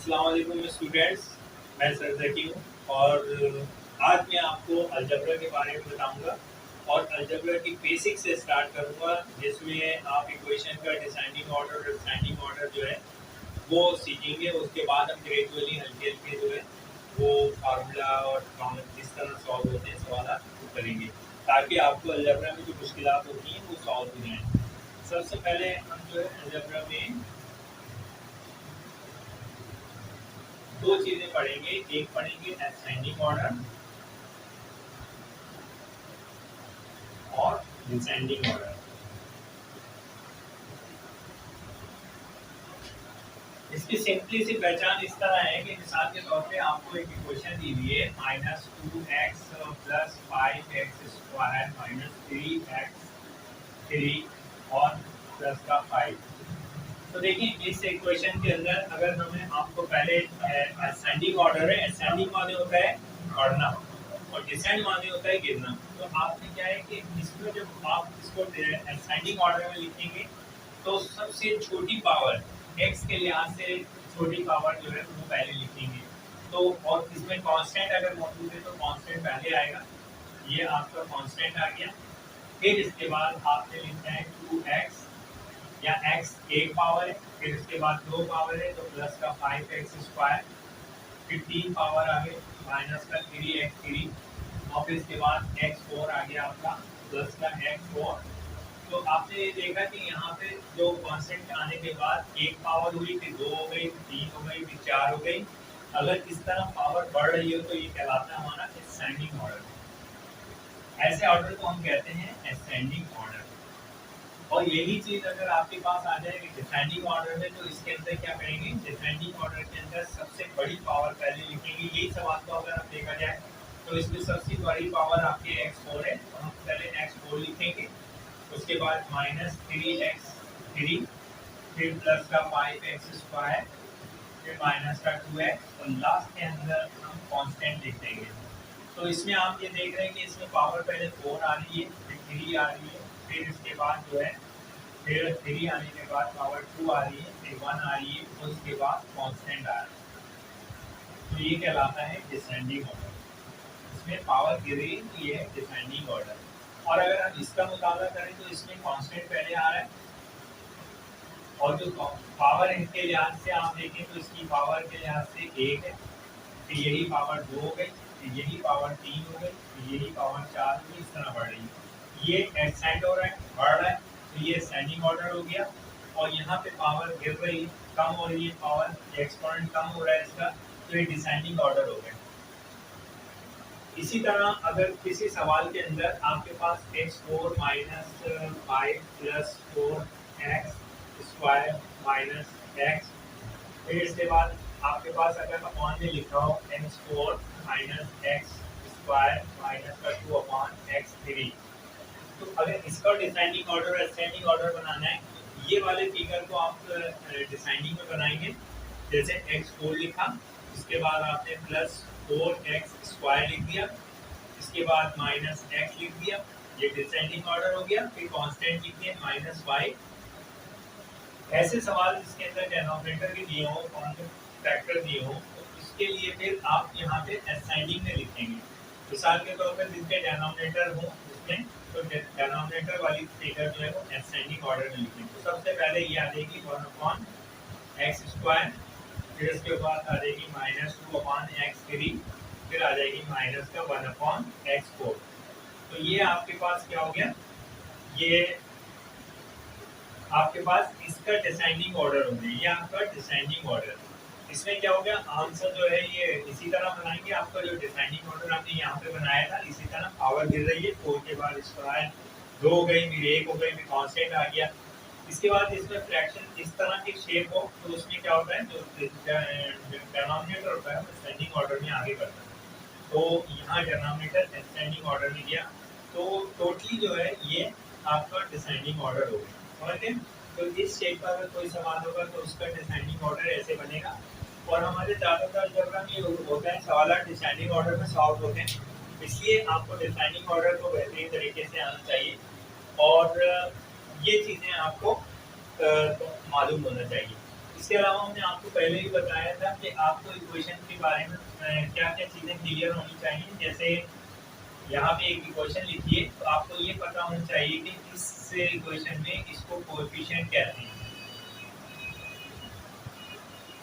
अस्सलाम वालेकुम स्टूडेंट्स, मैं सरजकी हूँ और आज मैं आपको अलजबरा के बारे में बताऊंगा और अलजबरा की बेसिक से स्टार्ट करूंगा, जिसमें आप इक्वेशन का डिसाइनिंग ऑर्डर और डिसाइनिंग ऑर्डर जो है वो सीखेंगे। उसके बाद हम ग्रेजुअली हल्के हल्के जो है वो फार्मूला और किस तरह सॉल्व होते हैं सवाल वो करेंगे, ताकि आपको अलजबरा में जो मुश्किलात होती हैं वो सॉल्व हो जाएँ। सबसे पहले हम जो है अलजबरा में दो चीजें पढ़ेंगे। एक पढ़ेंगे असेंडिंग ऑर्डर और डिसेंडिंग ऑर्डर। इसकी सिंपली सी पहचान इस तरह है कि मिसाल के तौर पे आपको एक इक्वेशन दी हुई है -2x + 5x² - 3x3 और प्लस का 5। तो देखिए इस इक्वेशन के अंदर अगर हमें आपको पहले असेंडिंग ऑर्डर है, असेंडिंग माने होता है बढ़ना और डिसेंड माने होता है गिरना। तो आपने क्या है कि इसमें जब आप इसको असेंडिंग ऑर्डर में लिखेंगे तो सबसे छोटी पावर x के लिहाज से छोटी पावर जो है वो पहले लिखेंगे। तो और इसमें कांस्टेंट अगर मौजूद है तो कांस्टेंट पहले आएगा, ये आपका कांस्टेंट आ गया। फिर इसके बाद आपने लिखना है 2x या x एक पावर है, फिर इसके बाद दो पावर है तो प्लस का 5x², फिर 3 पावर आ गए माइनस का 3x3 और फिर इसके बाद x4 आ गया आपका प्लस का x4। तो आपने ये देखा कि यहाँ पे जो कांस्टेंट आने के बाद एक पावर हुई, फिर 2 हो गई, फिर 3 हो गई, फिर 4 हो गई। अगर इस तरह पावर बढ़ रही हो तो ये कहलाता है हमारा असेंडिंग ऑर्डर। ऐसे ऑर्डर को हम कहते हैं असेंडिंग ऑर्डर। और यही चीज अगर आपके पास आ जाएगी डिसेंडिंग ऑर्डर में, तो इसके अंदर क्या करेंगे, डिसेंडिंग ऑर्डर के अंदर सबसे बड़ी पावर पहले लिखेंगे। यही सवाल को अगर आप देखा जाए तो इसमें सबसे बड़ी पावर आपके x4 है, तो हम पहले x4 लिखेंगे। उसके बाद -3x3, फिर प्लस का 5x², फिर माइनस का 2x और लास्ट के अंदर हम कांस्टेंट लिख देंगे। तो इसमें आप ये देख रहे हैं कि इसमें पावर पहले 4 आ रही है, फिर 3 आ रही है, फिर इसके बाद जो है फिर 3 आने के बाद पावर 2 आ रही है, फिर 1 आ रही है और उसके बाद कांस्टेंट आ रहा है। तो ये कहलाता है डिसेंडिंग ऑर्डर। इसमें पावर गिर रही है तो ये है डिसेंडिंग ऑर्डर। और अगर हम इसका मुकाबला करें तो इसमें कांस्टेंट पहले आ रहा है और जो पावर इनके लिहाज से आप देखें तो इसकी पावर के लिहाज से 1 है, फिर यही पावर 2 हो गई, फिर यही पावर 3 हो गई, फिर यही पावर 4 हो गई, इस तरह बढ़ रही है। ये एक्सटेंड हो रहा है, बढ़ रहा है, तो ये असेंडिंग ऑर्डर हो गया। और यहाँ पे पावर गिर रही है, कम हो रही है पावर, एक्सपोनेंट कम हो रहा है इसका, तो ये डिसेंडिंग ऑर्डर हो गया। इसी तरह अगर किसी सवाल के अंदर आपके पास x4 - 5 + 4x² - x, फिर इसके बाद आपके पास अगर अपॉन में लिखा हो x4 - x² - 2/x3, तो अगर इसका डिसेंडिंग ऑर्डर असेंडिंग ऑर्डर बनाना है, ये वाले फिगर को आप डिसेंडिंग में बनाएंगे। जैसे x4 लिखा, इसके बाद आपने +4x² लिख दिया, इसके बाद -x लिख दिया, ये डिसेंडिंग ऑर्डर हो गया। फिर कांस्टेंट लिख दिए -5। ऐसे सवाल जिसके अंदर डिनोमिनेटर भी दिए हो, कॉमन फैक्टर दिए हो, तो इसके लिए फिर आप यहाँ पे असेंडिंग में लिखेंगे। मिसाल के तौर पर जिसके डिनोमिनेटर हो उसमें, तो डिनोमिनेटर वाली फिगर जो है वो असेंडिंग ऑर्डर में लिखेंगे। तो सबसे पहले ये आ जाएगी 1/x², फिर इसके बाद आ जाएगी -2/x3, फिर आ जाएगी माइनस का 1/x4। तो ये आपके पास क्या हो गया, ये आपके पास इसका डिसेंडिंग ऑर्डर हो गया, ये आपका डिसेंडिंग ऑर्डर। इसमें क्या हो गया, आंसर जो है ये इसी तरह बनाएंगे। आपका जो डिसेंडिंग ऑर्डर आपने यहाँ पे बनाया था, इसी तरह पावर गिर रही है, 4 के बाद स्क्वायर 2 हो गई, फिर 1 हो गई, फिर कांस्टेंट आ गया। इसके बाद इसमें फ्रैक्शन इस तरह की शेप हो तो उसमें क्या होता है, जो डिनोमिनेटर होता है डिसेंडिंग ऑर्डर में आगे बढ़ता है। तो यहाँ डिनोमिनेटर डिसेंडिंग ऑर्डर में गया, तो टोटली जो है ये आपका डिसेंडिंग ऑर्डर हो गया। समझ गए? तो इस शेप का अगर कोई सवाल होगा तो उसका डिसेंडिंग ऑर्डर ऐसे बनेगा। और हमारे ज़्यादातर जब हम ये होता है सवाल डिसेंडिंग ऑर्डर में सॉल्व होते हैं, इसलिए आपको डिसेंडिंग ऑर्डर को बेहतरीन तरीके से आना चाहिए और ये चीज़ें आपको मालूम होना चाहिए। इसके अलावा हमने आपको पहले ही बताया था कि आपको इक्वेशन के बारे में क्या क्या चीज़ें क्लियर होनी चाहिए। जैसे यहाँ पे एक इक्वेशन लिखिए तो आपको ये पता होना चाहिए कि इस इक्वेशन में इसको कोएफिशिएंट कहते हैं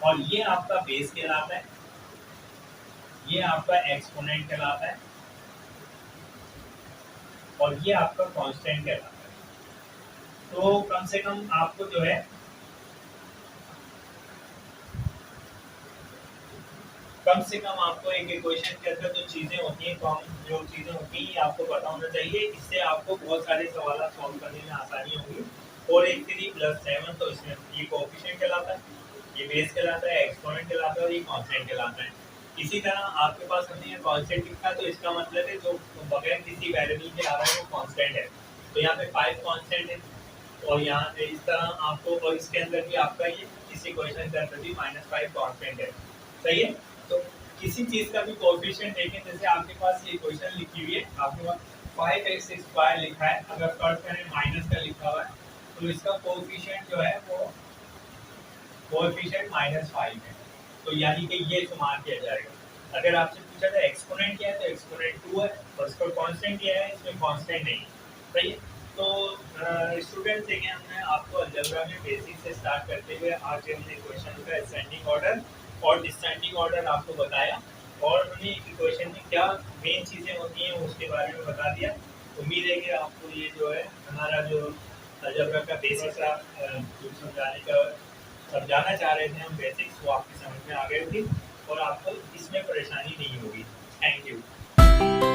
और ये आपका बेस कहलाता है, ये आपका एक्सपोनेंट कहलाता है और ये आपका कांस्टेंट कहलाता है। तो कम से कम आपको जो है कम से कम आपको एक इक्वेशन के अंदर जो चीजें होती हैं, जो चीजें होती हैं आपको पता होना चाहिए। इससे आपको बहुत सारे सवाल सॉल्व करने में आसानी होगी। 483 + 7 तो इसमें ये कोएफिशिएंट कहलाता है, ये बेस कहलाता है, एक्सपोनेंट कहलाता है और ये कांस्टेंट कहलाता है। इसी तरह आपके पास हमने ये कांस्टेंट लिखा तो इसका मतलब है जो बगैर किसी वेरिएबल के आ रहा है वो कांस्टेंट है। तो यहाँ पे 5 कांस्टेंट है और यहाँ पे इस तरह आपको, और इसके अंदर भी आपका ये इस इक्वेशन के अंदर भी -5 कांस्टेंट है। सही है। तो किसी चीज का भी कोएफिशिएंट देखें, जैसे आपके पास ये इक्वेशन लिखी हुई है, आपके पास 5x² लिखा है, अगर फर्स्ट करें माइनस का लिखा हुआ है तो इसका कोएफिशिएंट जो है वो कोएफिशिएंट -5 है। तो यानी कि ये शुमार किया जाएगा। अगर आपसे पूछा जाए एक्सपोनेंट क्या है तो एक्सपोनेंट 2 है और इसका कांस्टेंट क्या है, इसमें कांस्टेंट नहीं। सही है। तो स्टूडेंट्स देखें, हमने आपको अलजेब्रा में बेसिक से स्टार्ट करते हुए आज हमने इक्वेशन का असेंडिंग ऑर्डर और डिसेंडिंग ऑर्डर आपको बताया और हमने इक्वेशन में क्या मेन चीज़ें होती हैं उसके बारे में बता दिया। उम्मीद है कि आपको ये जो है हमारा जो अलजेब्रा का बेसिक का समझाना चाह रहे थे हम बेसिक्स, वो आपकी समझ में आ गए होगी और आपको इसमें परेशानी नहीं होगी। Thank you.